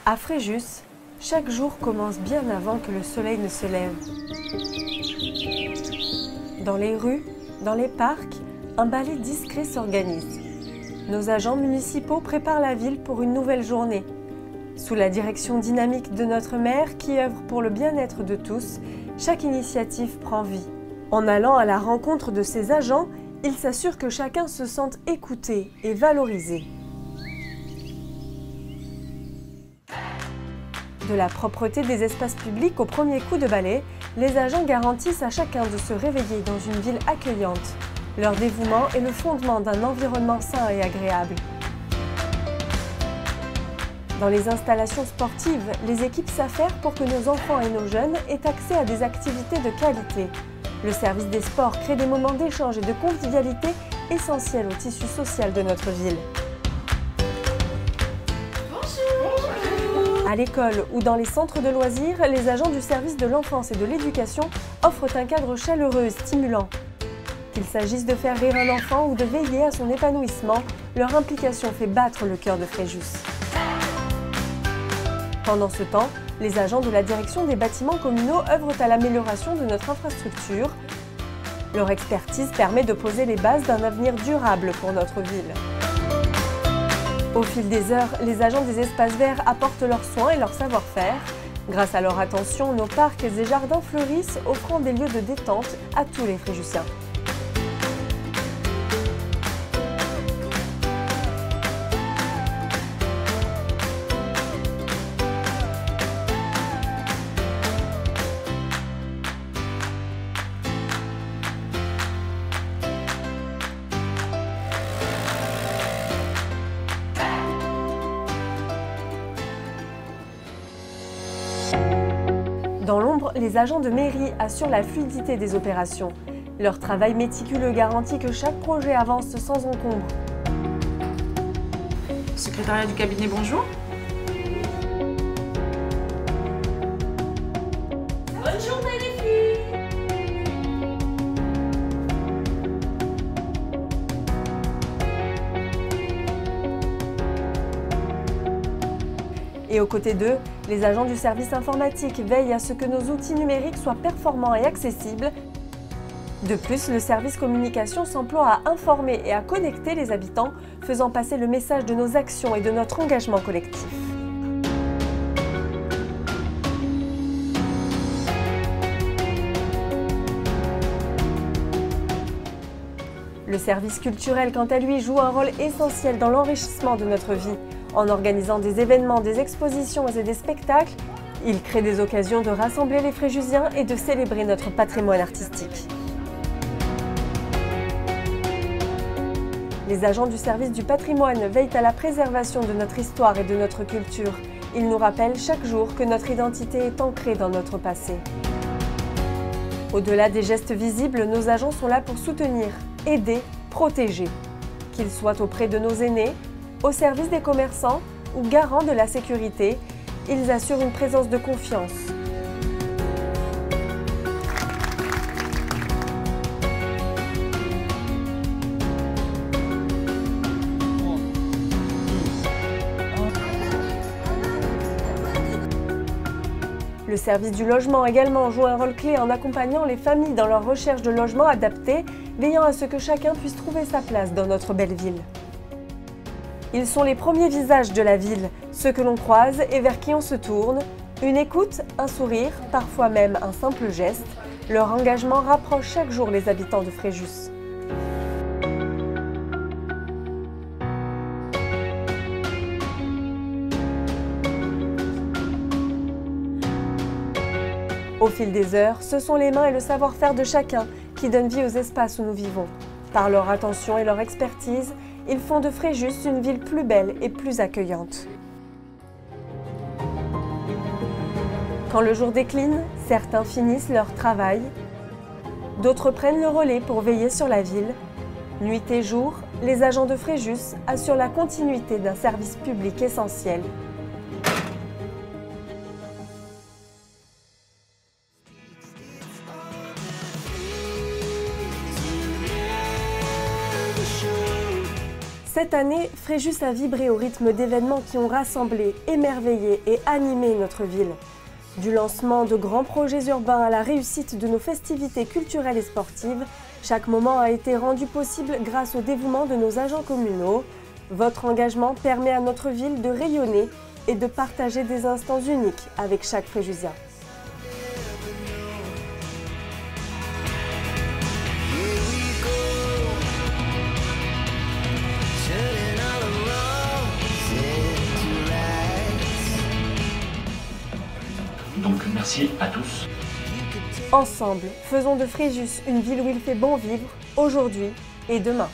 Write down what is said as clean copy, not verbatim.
À Fréjus, chaque jour commence bien avant que le soleil ne se lève. Dans les rues, dans les parcs, un balai discret s'organise. Nos agents municipaux préparent la ville pour une nouvelle journée. Sous la direction dynamique de notre maire qui œuvre pour le bien-être de tous, chaque initiative prend vie. En allant à la rencontre de ses agents, il s'assure que chacun se sente écouté et valorisé. De la propreté des espaces publics au premier coup de balai, les agents garantissent à chacun de se réveiller dans une ville accueillante. Leur dévouement est le fondement d'un environnement sain et agréable. Dans les installations sportives, les équipes s'affairent pour que nos enfants et nos jeunes aient accès à des activités de qualité. Le service des sports crée des moments d'échange et de convivialité essentiels au tissu social de notre ville. À l'école ou dans les centres de loisirs, les agents du service de l'enfance et de l'éducation offrent un cadre chaleureux et stimulant. Qu'il s'agisse de faire rire un enfant ou de veiller à son épanouissement, leur implication fait battre le cœur de Fréjus. Pendant ce temps, les agents de la direction des bâtiments communaux œuvrent à l'amélioration de notre infrastructure. Leur expertise permet de poser les bases d'un avenir durable pour notre ville. Au fil des heures, les agents des espaces verts apportent leurs soins et leur savoir-faire. Grâce à leur attention, nos parcs et jardins fleurissent, offrant des lieux de détente à tous les Fréjussiens. Dans l'ombre, les agents de mairie assurent la fluidité des opérations. Leur travail méticuleux garantit que chaque projet avance sans encombre. Secrétariat du cabinet, bonjour. Bonne journée les filles. Et aux côtés d'eux, les agents du service informatique veillent à ce que nos outils numériques soient performants et accessibles. De plus, le service communication s'emploie à informer et à connecter les habitants, faisant passer le message de nos actions et de notre engagement collectif. Le service culturel, quant à lui, joue un rôle essentiel dans l'enrichissement de notre vie. En organisant des événements, des expositions et des spectacles, il crée des occasions de rassembler les Fréjusiens et de célébrer notre patrimoine artistique. Les agents du service du patrimoine veillent à la préservation de notre histoire et de notre culture. Ils nous rappellent chaque jour que notre identité est ancrée dans notre passé. Au-delà des gestes visibles, nos agents sont là pour soutenir, aider, protéger. Qu'ils soient auprès de nos aînés, au service des commerçants ou garants de la sécurité, ils assurent une présence de confiance. Le service du logement également joue un rôle clé en accompagnant les familles dans leur recherche de logements adaptés, veillant à ce que chacun puisse trouver sa place dans notre belle ville. Ils sont les premiers visages de la ville, ceux que l'on croise et vers qui on se tourne. Une écoute, un sourire, parfois même un simple geste. Leur engagement rapproche chaque jour les habitants de Fréjus. Au fil des heures, ce sont les mains et le savoir-faire de chacun qui donnent vie aux espaces où nous vivons. Par leur attention et leur expertise, ils font de Fréjus une ville plus belle et plus accueillante. Quand le jour décline, certains finissent leur travail, d'autres prennent le relais pour veiller sur la ville. Nuit et jour, les agents de Fréjus assurent la continuité d'un service public essentiel. Cette année, Fréjus a vibré au rythme d'événements qui ont rassemblé, émerveillé et animé notre ville. Du lancement de grands projets urbains à la réussite de nos festivités culturelles et sportives, chaque moment a été rendu possible grâce au dévouement de nos agents communaux. Votre engagement permet à notre ville de rayonner et de partager des instants uniques avec chaque Fréjusien. Donc merci à tous. Ensemble, faisons de Fréjus une ville où il fait bon vivre, aujourd'hui et demain.